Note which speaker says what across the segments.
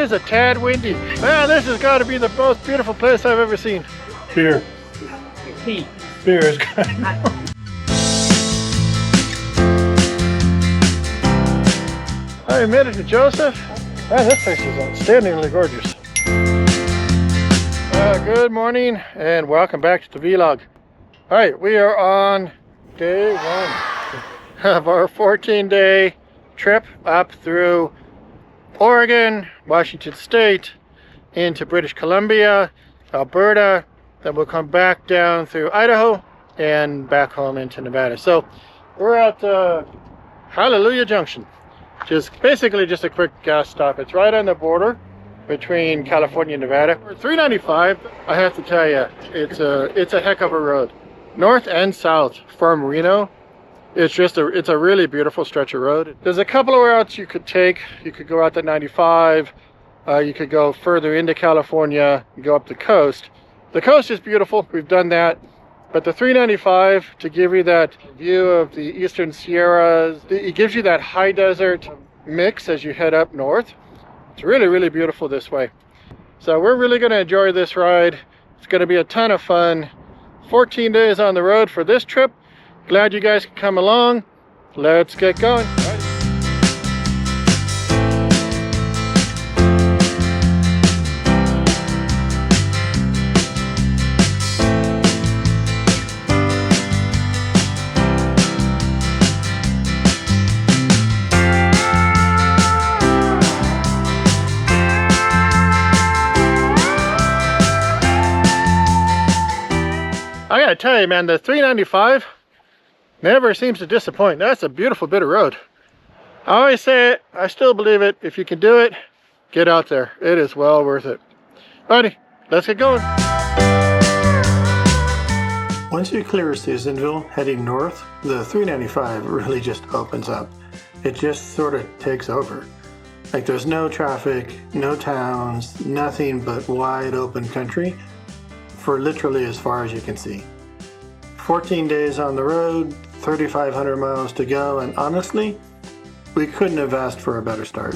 Speaker 1: is a tad windy. Man, this has got to be the most beautiful place I've ever seen. Beer.
Speaker 2: Tea.
Speaker 1: Beer is good. I made it to Joseph. Man, this place is outstandingly gorgeous. Good morning and welcome back to the vlog. All right, we are on day one of our 14-day trip up through Oregon, Washington State, into British Columbia, Alberta, then we'll come back down through Idaho and back home into Nevada. So we're at Hallelujah Junction, basically just a quick gas stop. It's right on the border between California and Nevada. 395, I have to tell you, it's a heck of a road. North and south from Reno. It's a really beautiful stretch of road. There's a couple of routes you could take. You could go out to 95. You could go further into California and go up the coast. The coast is beautiful. We've done that. But the 395, to give you that view of the eastern Sierras, it gives you that high desert mix as you head up north. It's really, really beautiful this way. So we're really going to enjoy this ride. It's going to be a ton of fun. 14 days on the road for this trip. Glad you guys could come along. Let's get going. I gotta tell you, man, the 395 never seems to disappoint. That's a beautiful bit of road. I always say it, I still believe it. If you can do it, get out there. It is well worth it. Alrighty, let's get going. Once you clear Susanville, heading north, the 395 really just opens up. It just sort of takes over. Like, there's no traffic, no towns, nothing but wide open country for literally as far as you can see. 14 days on the road, 3,500 miles to go, and honestly, we couldn't have asked for a better start.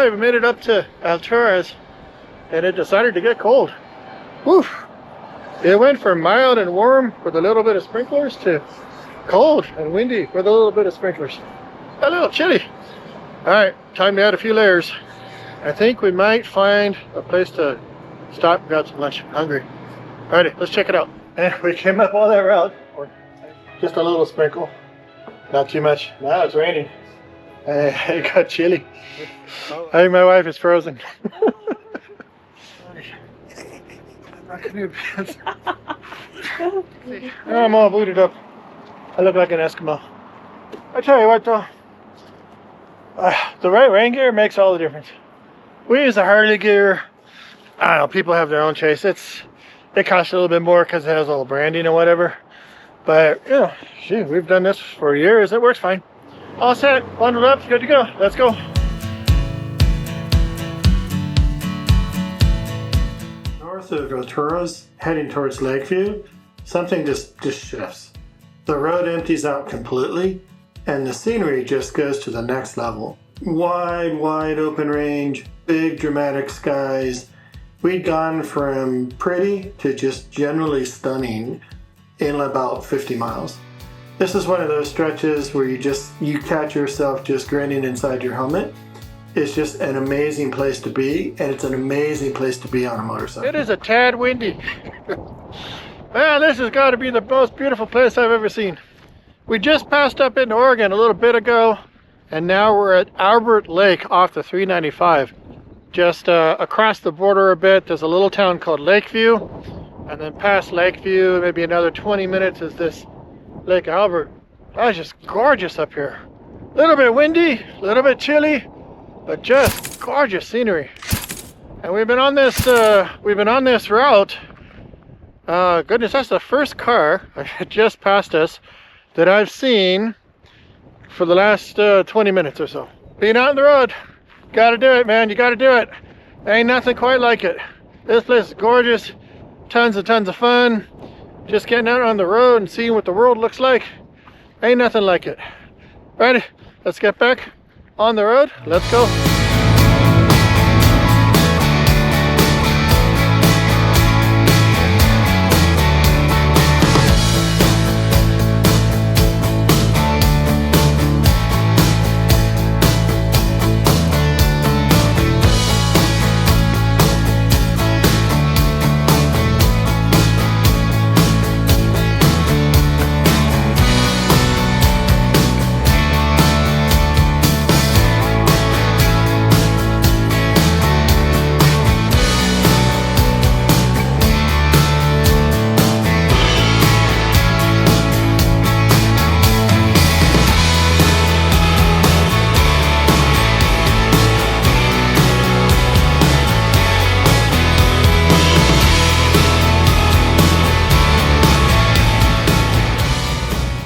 Speaker 1: We made it up to Alturas and it decided to get cold. Woof! It went from mild and warm with a little bit of sprinklers to cold and windy with a little bit of sprinklers. A little chilly. Alright, time to add a few layers. I think we might find a place to stop and grab some lunch. I'm hungry. Alrighty, let's check it out. And we came up all that route. Just a little sprinkle. Not too much. Now it's raining. It got chilly. I think my wife is frozen. I'm all booted up. I look like an Eskimo. I tell you what though, the right rain gear makes all the difference. We use the Harley gear. I don't know, people have their own taste. It costs a little bit more because it has all the branding or whatever. But you know, gee, we've done this for years. It works fine. All set, bundled up, good to go. Let's go. North of Alturas, heading towards Lakeview, something just shifts. The road empties out completely, and the scenery just goes to the next level. Wide open range, big dramatic skies. We'd gone from pretty to just generally stunning in about 50 miles. This is one of those stretches where you catch yourself just grinning inside your helmet. It's just an amazing place to be, and it's an amazing place to be on a motorcycle. It is a tad windy. Man, this has got to be the most beautiful place I've ever seen. We just passed up into Oregon a little bit ago, and now we're at Albert Lake off the 395. Just across the border a bit, there's a little town called Lakeview, and then past Lakeview, maybe another 20 minutes, is this Lake Abert. That's just gorgeous up here. A little bit windy, a little bit chilly, but just gorgeous scenery. And we've been on this route. Goodness, that's the first car just passed us that I've seen for the last 20 minutes or so. Being out on the road, gotta do it, man. You gotta do it. Ain't nothing quite like it. This place is gorgeous. Tons of fun. Just getting out on the road and seeing what the world looks like. Ain't nothing like it. Alrighty, let's get back on the road. Let's go.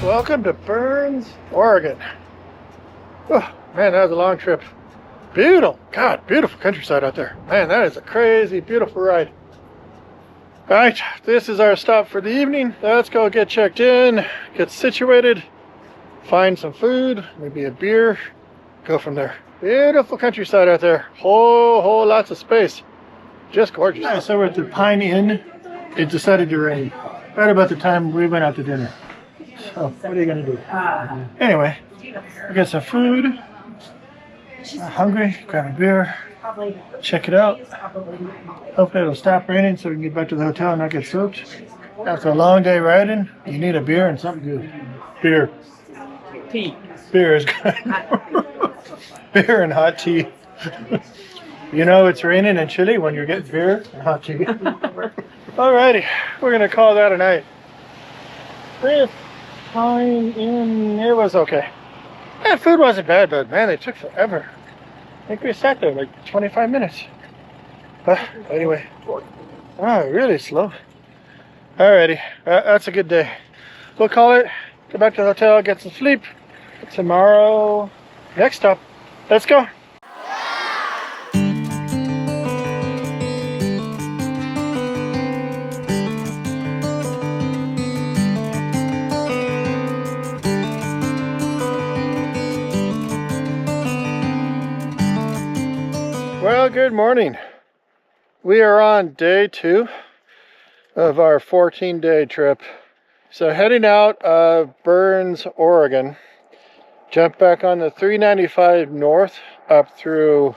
Speaker 1: Welcome to Burns, Oregon. Oh, man, that was a long trip. Beautiful, God, beautiful countryside out there. Man, that is a crazy, beautiful ride. All right, this is our stop for the evening. Let's go get checked in, get situated, find some food, maybe a beer, go from there. Beautiful countryside out there. Whole lots of space. Just gorgeous. All right, so we're at the Pine Inn. It decided to rain right about the time we went out to dinner. So, what are you going to do? Anyway, we got some food. Hungry, grab a beer, check it out. Hopefully it'll stop raining so we can get back to the hotel and not get soaked. After a long day riding, you need a beer and something good. Beer.
Speaker 2: Tea.
Speaker 1: Beer is good. Beer and hot tea. You know it's raining and chilly when you're getting beer and hot tea. Alrighty, we're going to call that a night. Pine Inn, it was okay. Yeah, food wasn't bad, but man, they took forever. I think we sat there like 25 minutes. Anyway, really slow. Alrighty, that's a good day. We'll call it, go back to the hotel, get some sleep. Tomorrow, next stop. Let's go. Well, good morning. We are on day 2 of our 14-day trip. So heading out of Burns, Oregon, jump back on the 395 north up through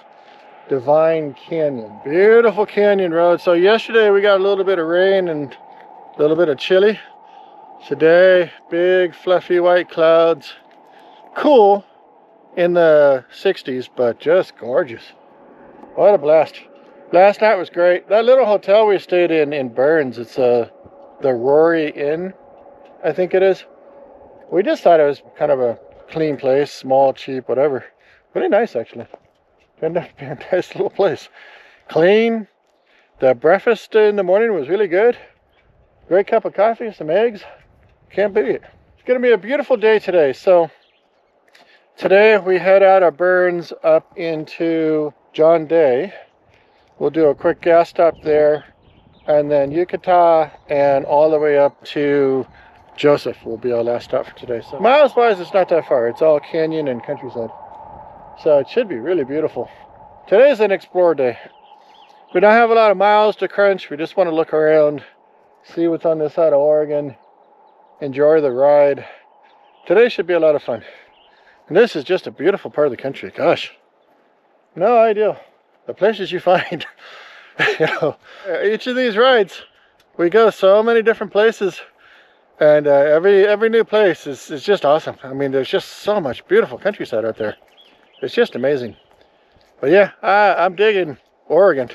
Speaker 1: Devine Canyon. Beautiful canyon road. So yesterday we got a little bit of rain and a little bit of chilly. Today, big fluffy white clouds. Cool in the 60s, but just gorgeous. What a blast. Last night was great. That little hotel we stayed in Burns, it's the Rory Inn, I think it is. We just thought it was kind of a clean place, small, cheap, whatever. Really nice, actually. Turned out to be a nice little place. Clean. The breakfast in the morning was really good. Great cup of coffee, some eggs. Can't beat it. It's going to be a beautiful day today. So today we head out of Burns up into John Day. We'll do a quick gas stop there, and then Yucatan and all the way up to Joseph will be our last stop for today. So miles wise, it's not that far. It's all canyon and countryside, so it should be really beautiful. Today's an explore day. We don't have a lot of miles to crunch. We just want to look around, see what's on this side of Oregon, enjoy the ride. Today should be a lot of fun. And this is just a beautiful part of the country. Gosh, no idea the places you find. You know, each of these rides, we go so many different places, and every new place is just awesome. I mean, there's just so much beautiful countryside out there. It's just amazing. But yeah, I'm digging Oregon.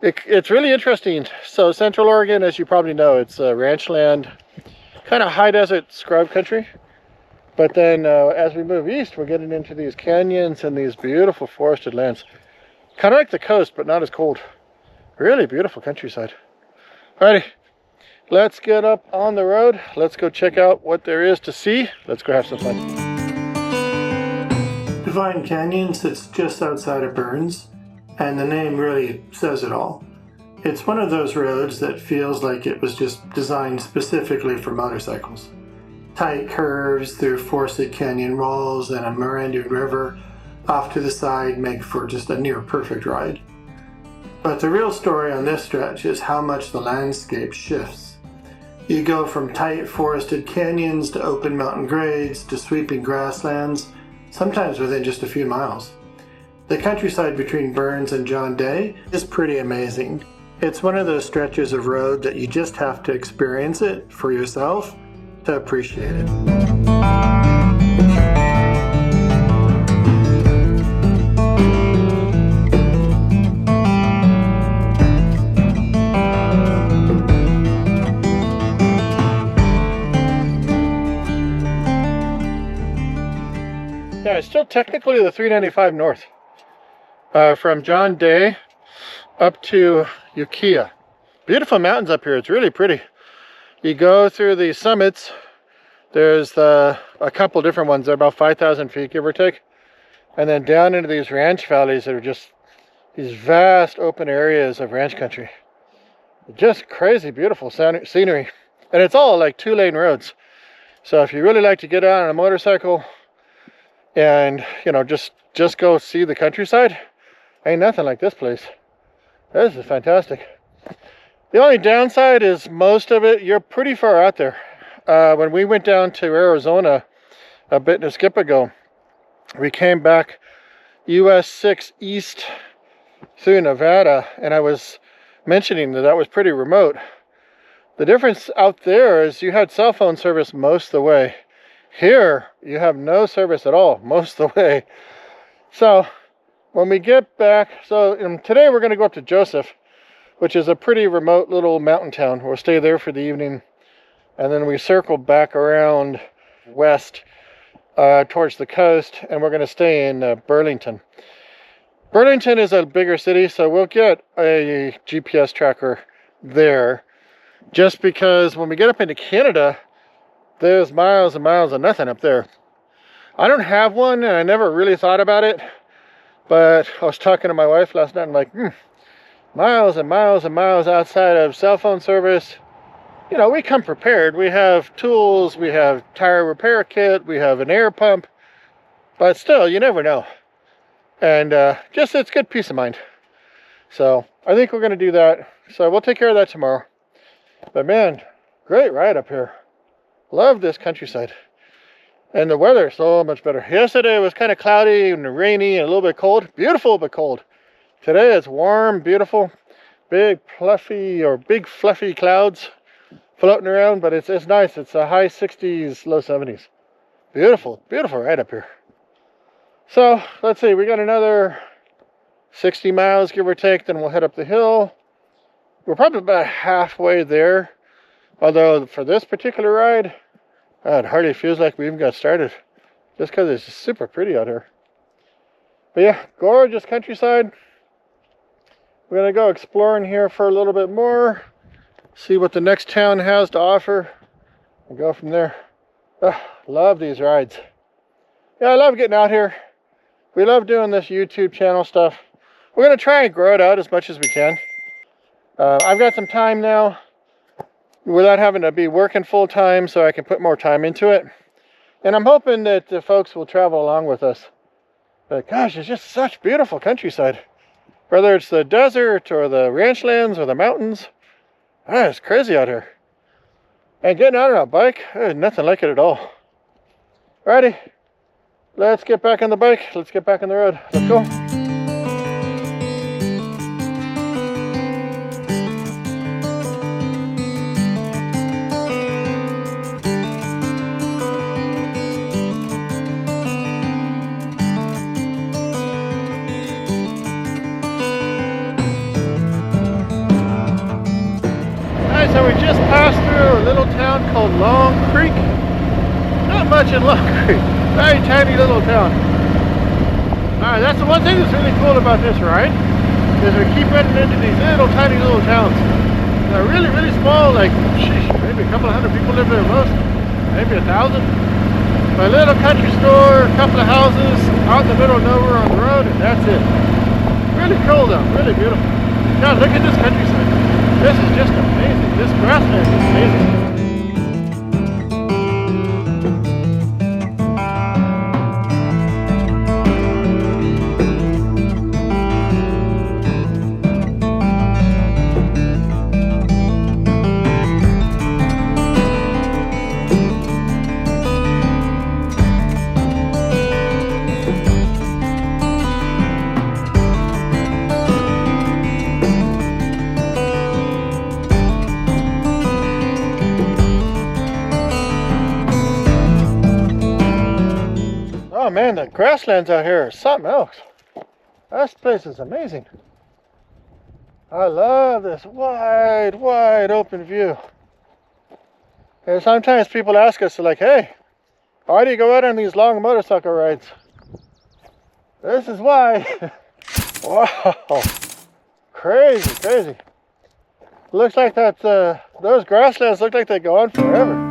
Speaker 1: It's really interesting. So Central Oregon, as you probably know, it's ranch land, kind of high desert scrub country. But then as we move east, we're getting into these canyons and these beautiful forested lands. Kind of like the coast, but not as cold. Really beautiful countryside. Alrighty, let's get up on the road. Let's go check out what there is to see. Let's go have some fun. Devine Canyon sits just outside of Burns, and the name really says it all. It's one of those roads that feels like it was just designed specifically for motorcycles. Tight curves through forested canyon walls and a meandering river off to the side make for just a near perfect ride. But the real story on this stretch is how much the landscape shifts. You go from tight forested canyons to open mountain grades to sweeping grasslands, sometimes within just a few miles. The countryside between Burns and John Day is pretty amazing. It's one of those stretches of road that you just have to experience it for yourself to appreciate it. Yeah, it's still technically the 395 north from John Day up to Ukiah. Beautiful mountains up here. It's really pretty. You go through the summits. There's a couple different ones. They're about 5,000 feet, give or take. And then down into these ranch valleys that are just these vast open areas of ranch country. Just crazy beautiful scenery. And it's all like 2-lane roads. So if you really like to get out on a motorcycle and, you know, just go see the countryside, ain't nothing like this place. This is fantastic. The only downside is most of it, you're pretty far out there. When we went down to Arizona a bit and a skip ago, we came back US 6 east through Nevada, and I was mentioning that was pretty remote. The difference out there is you had cell phone service most of the way. Here, you have no service at all most of the way. So when we get back, today we're going to go up to Joseph, which is a pretty remote little mountain town. We'll stay there for the evening, and then we circle back around west towards the coast, and we're going to stay in Burlington. Burlington is a bigger city, so we'll get a GPS tracker there, just because when we get up into Canada, there's miles and miles of nothing up there. I don't have one, and I never really thought about it, but I was talking to my wife last night, and I'm like, miles and miles and miles outside of cell phone service. You know, we come prepared. We have tools, we have tire repair kit, we have an air pump, but still, you never know. And just it's good peace of mind. So I think we're going to do that. So we'll take care of that tomorrow. But man, great ride up here. Love this countryside. And the weather is so much better. Yesterday it was kind of cloudy and rainy and a little bit cold. Beautiful but cold. Today it's warm, beautiful. Big fluffy clouds floating around, but it's nice. It's a high 60s, low 70s. Beautiful, beautiful ride up here. So let's see, we got another 60 miles, give or take, then we'll head up the hill. We're probably about halfway there. Although for this particular ride, it hardly feels like we even got started. Just because it's just super pretty out here. But yeah, gorgeous countryside. We're going to go exploring here for a little bit more. See what the next town has to offer. And go from there. Love these rides. Yeah, I love getting out here. We love doing this YouTube channel stuff. We're going to try and grow it out as much as we can. I've got some time now without having to be working full time, so I can put more time into it. And I'm hoping that the folks will travel along with us. But gosh, it's just such beautiful countryside. Whether it's the desert or the ranchlands or the mountains. It's crazy out here. And getting out on a bike, there's nothing like it at all. Alrighty, let's get back on the bike. Let's get back on the road. Let's go. So we just passed through a little town called Long Creek. not much in Love Creek. Very tiny little town. Alright, that's the one thing that's really cool about this ride, is we keep running into these little tiny little towns. They're really, really small, like, sheesh, maybe a couple of hundred people live there most, maybe 1,000. A little country store, a couple of houses, out in the middle of nowhere on the road, and that's it. Really cool though, really beautiful. God, look at this countryside. This is just amazing. This grassland is amazing. Oh man, the grasslands out here are something else. This place is amazing. I love this wide, wide open view. And sometimes people ask us, like, hey, why do you go out on these long motorcycle rides? This is why. Wow. Crazy, crazy. Looks like that, those grasslands look like they go on forever.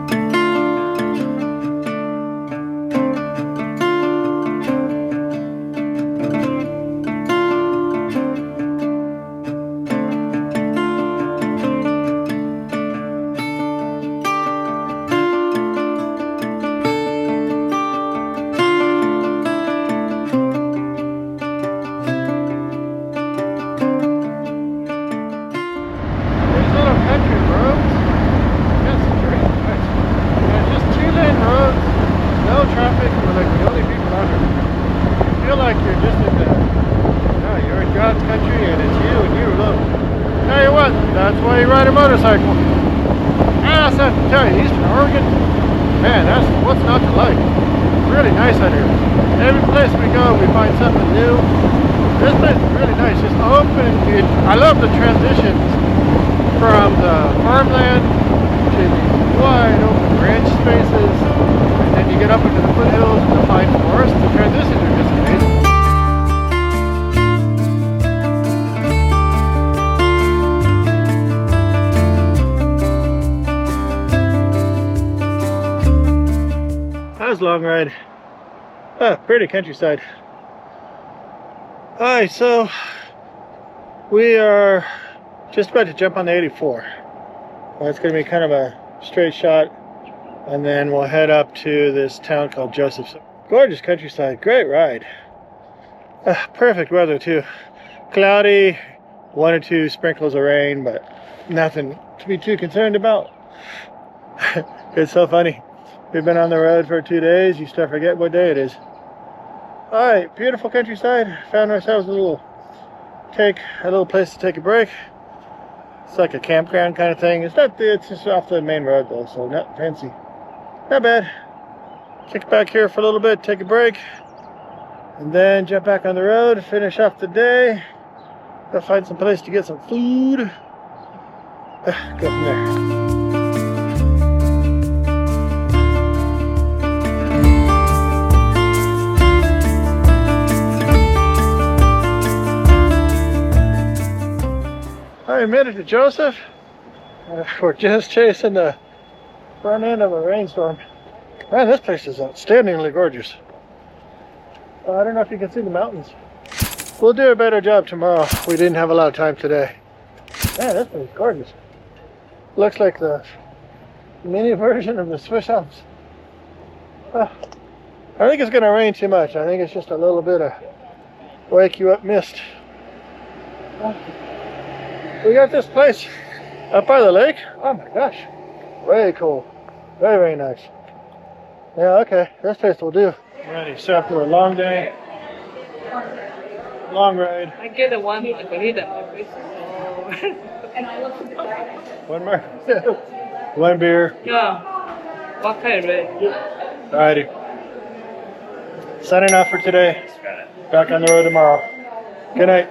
Speaker 1: That's why you ride a motorcycle. And I have to tell you, Eastern Oregon, man, that's what's not to like. Really nice out here. Every place we go, we find something new. This place is really nice, just open. I love the transitions from the farmland to these wide open ranch spaces, and then you get up into the foothills and the pine forest. The transitions are just amazing. That was a long ride. Pretty countryside. Alright, so we are just about to jump on the 84. It's going to be kind of a straight shot, and then we'll head up to this town called Joseph's. Gorgeous countryside, great ride. Perfect weather too. Cloudy, 1 or 2 sprinkles of rain, but nothing to be too concerned about. It's so funny. We've been on the road for 2 days. You start forget what day it is. Alright, beautiful countryside. Found ourselves a little place to take a break. It's like a campground kind of thing. It's just off the main road though, so not fancy. Not bad. Kick back here for a little bit, take a break, and then jump back on the road, finish off the day. Go find some place to get some food. Go from there. I made it to Joseph. We're just chasing the front end of a rainstorm. Man, this place is outstandingly gorgeous. I don't know if you can see the mountains. We'll do a better job tomorrow. We didn't have a lot of time today. Man, this place is gorgeous. Looks like the mini version of the Swiss Alps. I think it's going to rain too much. I think it's just a little bit of wake you up mist. We got this place up by the lake. Oh my gosh. Way cool. Very, very nice. Yeah, okay. This place will do. Ready. So after a long day, long ride.
Speaker 2: I get the one margarita.
Speaker 1: One more. One beer.
Speaker 2: Yeah. What kind of red?
Speaker 1: Alrighty. Signing off for today. Back on the road tomorrow. Good night.